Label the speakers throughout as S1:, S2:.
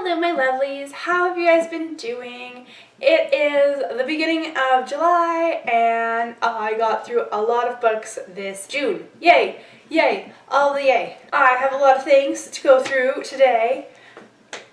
S1: Hello my lovelies, how have you guys been doing? It is the beginning of July and I got through a lot of books this June. Yay! Yay! All the yay! I have a lot of things to go through today.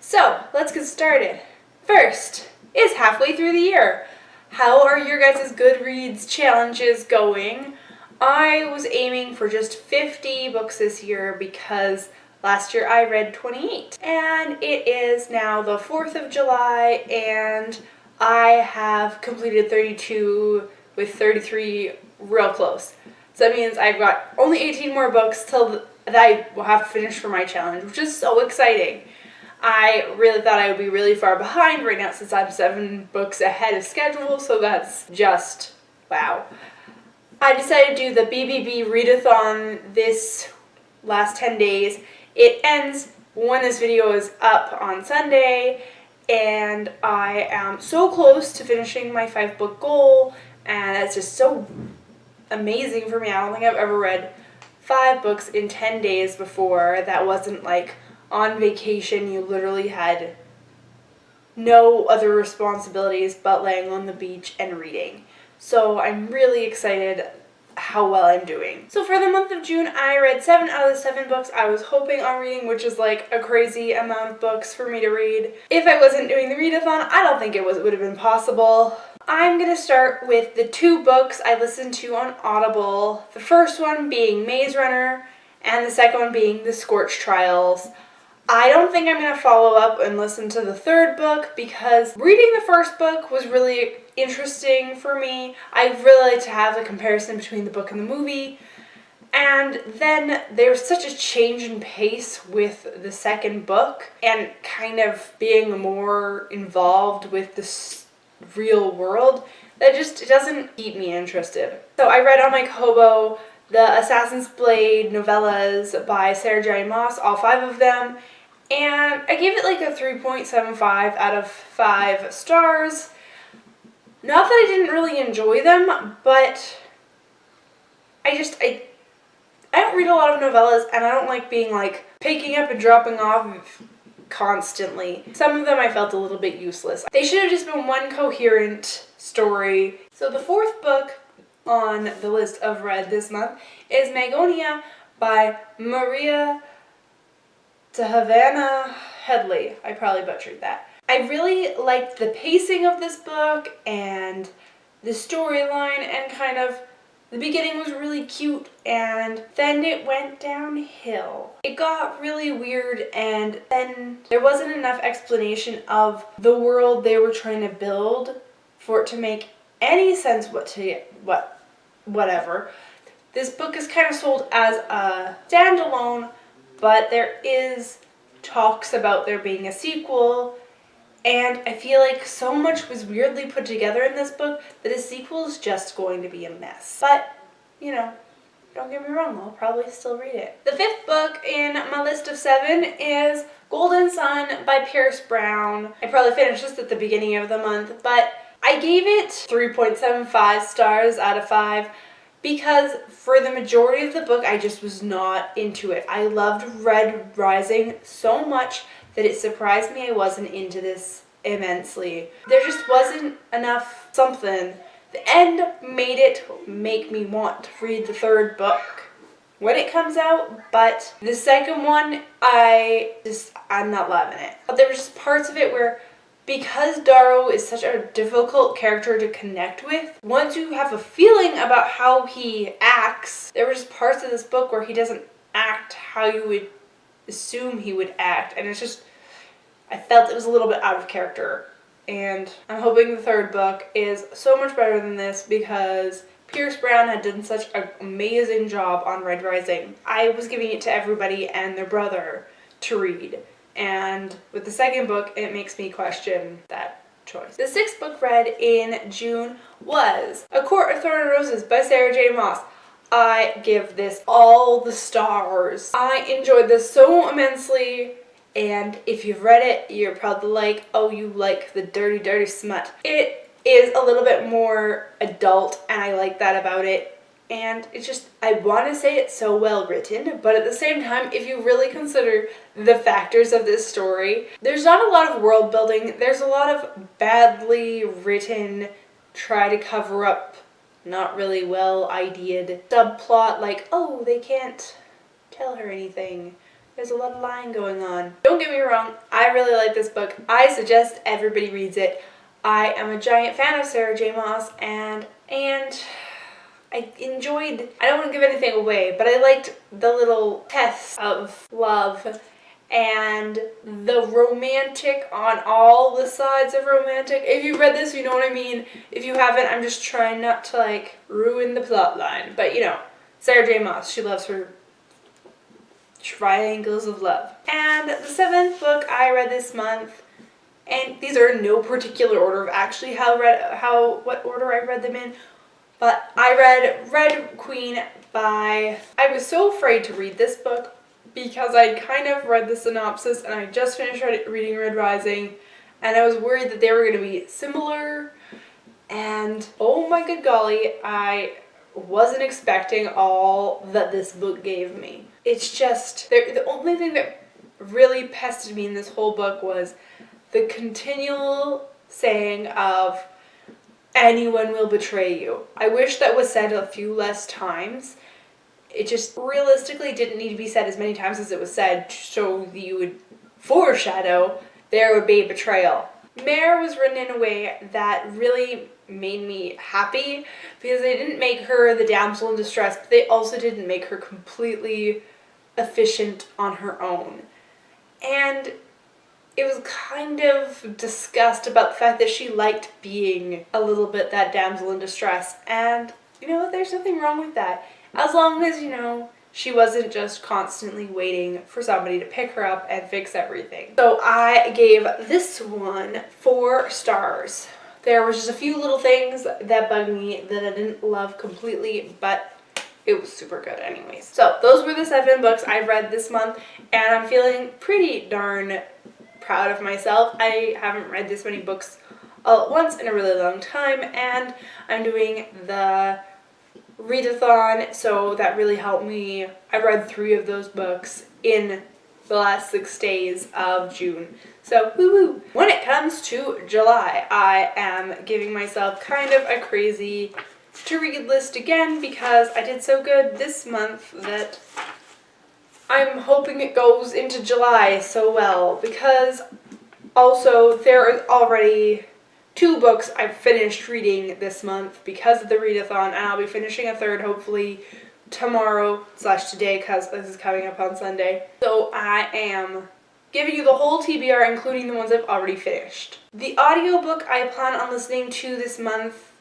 S1: So, let's get started. First, it's halfway through the year. How are your guys' Goodreads challenges going? I was aiming for just 50 books this year because last year I read 28. And it is now the 4th of July and I have completed 32 with 33 real close. So that means I've got only 18 more books till that I will have finished for my challenge, which is so exciting. I really thought I would be really far behind right now since I'm 7 books ahead of schedule, so that's just wow. I decided to do the BBB readathon this last 10 days. It ends when this video is up on Sunday, and I am so close to finishing my 5-book goal, and it's just so amazing for me. I don't think I've ever read 5 books in 10 days before. That wasn't like on vacation. You literally had no other responsibilities but laying on the beach and reading. So I'm really excited how well I'm doing. So for the month of June, I read 7 out of the 7 books I was hoping on reading, which is like a crazy amount of books for me to read. If I wasn't doing the readathon, I don't think it would have been possible. I'm gonna start with the 2 books I listened to on Audible. The first one being Maze Runner, and the second one being The Scorch Trials. I don't think I'm going to follow up and listen to the 3rd book because reading the first book was really interesting for me. I really like to have a comparison between the book and the movie. And then there was such a change in pace with the second book and kind of being more involved with the real world that just doesn't keep me interested. So I read on my Kobo the Assassin's Blade novellas by Sarah J. Maas, all 5 of them. And I gave it like a 3.75 out of 5 stars. Not that I didn't really enjoy them, but I don't read a lot of novellas and I don't like being like picking up and dropping off constantly. Some of them I felt a little bit useless. They should have just been one coherent story. So the 4th book on the list of read this month is Magonia by Maria to Havana Headley. I probably butchered that. I really liked the pacing of this book and the storyline, and kind of the beginning was really cute and then it went downhill. It got really weird and then there wasn't enough explanation of the world they were trying to build for it to make any sense whatever. This book is kind of sold as a standalone, but there is talks about there being a sequel, and I feel like so much was weirdly put together in this book that a sequel is just going to be a mess. But, you know, don't get me wrong, I'll probably still read it. The 5th book in my list of 7 is Golden Sun by Pierce Brown. I probably finished this at the beginning of the month, but I gave it 3.75 stars out of 5. Because for the majority of the book, I just was not into it. I loved Red Rising so much that it surprised me I wasn't into this immensely. There just wasn't enough something. The end made it make me want to read the 3rd book when it comes out, but the second one, I'm not loving it. But there were just parts of it where, because Darrow is such a difficult character to connect with, once you have a feeling about how he acts, there were just parts of this book where he doesn't act how you would assume he would act, and it's just, I felt it was a little bit out of character. And I'm hoping the 3rd book is so much better than this because Pierce Brown had done such an amazing job on Red Rising. I was giving it to everybody and their brother to read. And with the 2nd book, it makes me question that choice. The 6th book read in June was A Court of Thorn and Roses by Sarah J. Maas. I give this all the stars. I enjoyed this so immensely, and if you've read it, you're probably like, oh, you like the dirty, dirty smut. It is a little bit more adult, and I like that about it. and it's just, I want to say it's so well written, but at the same time, if you really consider the factors of this story, there's not a lot of world building. There's a lot of badly written, try to cover up, not really well ideated subplot, like, oh, they can't tell her anything. There's a lot of lying going on. Don't get me wrong, I really like this book. I suggest everybody reads it. I am a giant fan of Sarah J. Maas, and I enjoyed, I don't want to give anything away, but I liked the little tests of love and the romantic on all the sides of romantic. If you read this, you know what I mean. If you haven't, I'm just trying not to like ruin the plot line. But you know, Sarah J. Maas, she loves her triangles of love. And the 7th book I read this month, and these are in no particular order of actually what order I read them in, but I read Red Queen by, I was so afraid to read this book because I kind of read the synopsis and I just finished reading Red Rising, and I was worried that they were going to be similar, and oh my good golly, I wasn't expecting all that this book gave me. It's just, the only thing that really pested me in this whole book was the continual saying of, anyone will betray you. I wish that was said a few less times. It just realistically didn't need to be said as many times as it was said, so that you would foreshadow there would be betrayal. Mare was written in a way that really made me happy because they didn't make her the damsel in distress, but they also didn't make her completely efficient on her own. And it was kind of discussed about the fact that she liked being a little bit that damsel in distress, and you know, there's nothing wrong with that. As long as, you know, she wasn't just constantly waiting for somebody to pick her up and fix everything. So I gave this one 4 stars. There was just a few little things that bugged me that I didn't love completely, but it was super good anyways. So those were the 7 books I read this month, and I'm feeling pretty darn proud of myself. I haven't read this many books all at once in a really long time, and I'm doing the readathon, so that really helped me. I read 3 of those books in the last 6 days of June. So woo-woo. When it comes to July, I am giving myself kind of a crazy to-read list again because I did so good this month that I'm hoping it goes into July so well, because also there are already 2 books I've finished reading this month because of the readathon, and I'll be finishing a 3rd hopefully tomorrow/today because this is coming up on Sunday. So I am giving you the whole TBR, including the ones I've already finished. The audiobook I plan on listening to this month,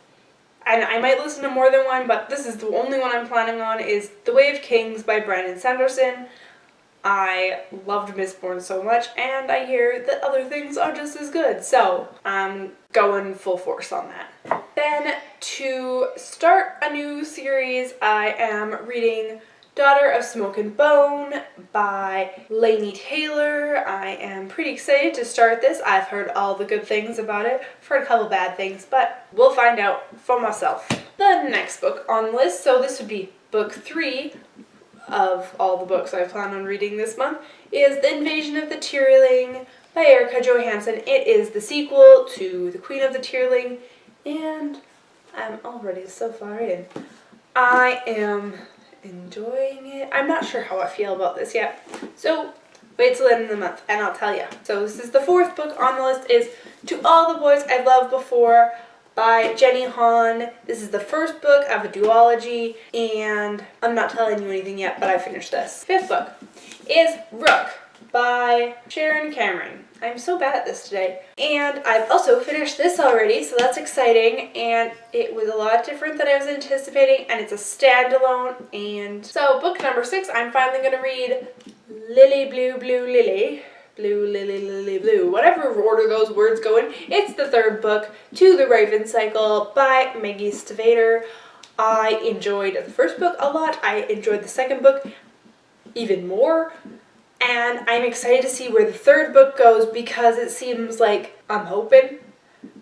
S1: and I might listen to more than one, but this is the only one I'm planning on, is The Way of Kings by Brandon Sanderson. I loved Mistborn so much, and I hear that other things are just as good, so I'm going full force on that. Then, to start a new series, I am reading Daughter of Smoke and Bone by Laini Taylor. I am pretty excited to start this. I've heard all the good things about it. I've heard a couple bad things, but we'll find out for myself. The next book on the list, so this would be book 3 of all the books I plan on reading this month, is The Invasion of the Tyrling by Erica Johansson. It is the sequel to The Queen of the Tyrling, and I'm already so far in. I am enjoying it. I'm not sure how I feel about this yet, so wait till the end of the month and I'll tell you. So this is the 4th book on the list, is To All the Boys I've Loved Before by Jenny Han. This is the 1st book of a duology, and I'm not telling you anything yet, but I finished this. 5th book is Rook by Sharon Cameron. I'm so bad at this today. And I've also finished this already, so that's exciting, and it was a lot different than I was anticipating, and it's a standalone. And so book number 6, I'm finally going to read Lily Blue Blue Lily. Blue, Lily, Lily, Blue, whatever order those words go in. It's the 3rd book, To the Raven Cycle by Maggie Stiefvater. I enjoyed the 1st book a lot. I enjoyed the 2nd book even more. And I'm excited to see where the 3rd book goes, because it seems like, I'm hoping,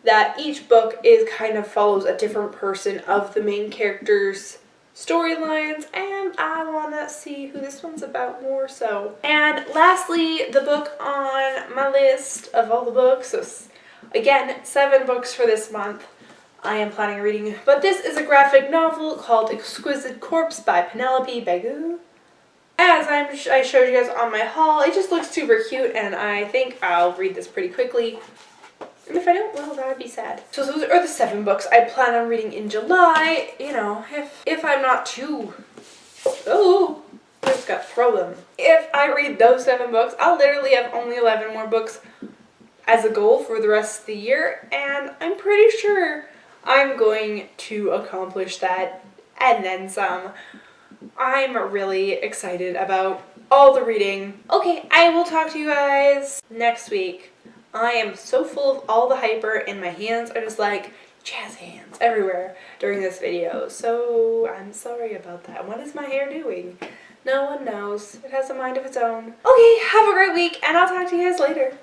S1: that each book is kind of follows a different person of the main character's storylines, and I want to see who this one's about more so. And lastly, the book on my list of all the books, so again, 7 books for this month I am planning on reading, but this is a graphic novel called Exquisite Corpse by Penelope Begu. As I showed you guys on my haul, it just looks super cute, and I think I'll read this pretty quickly. And if I don't, well, that would be sad. So those are the 7 books I plan on reading in July. You know, if I'm not too... Oh, I just got to throw them. If I read those 7 books, I'll literally have only 11 more books as a goal for the rest of the year. And I'm pretty sure I'm going to accomplish that and then some. I'm really excited about all the reading. Okay, I will talk to you guys next week. I am so full of all the hyper and my hands are just like jazz hands everywhere during this video. So I'm sorry about that. What is my hair doing? No one knows. It has a mind of its own. Okay, have a great week and I'll talk to you guys later.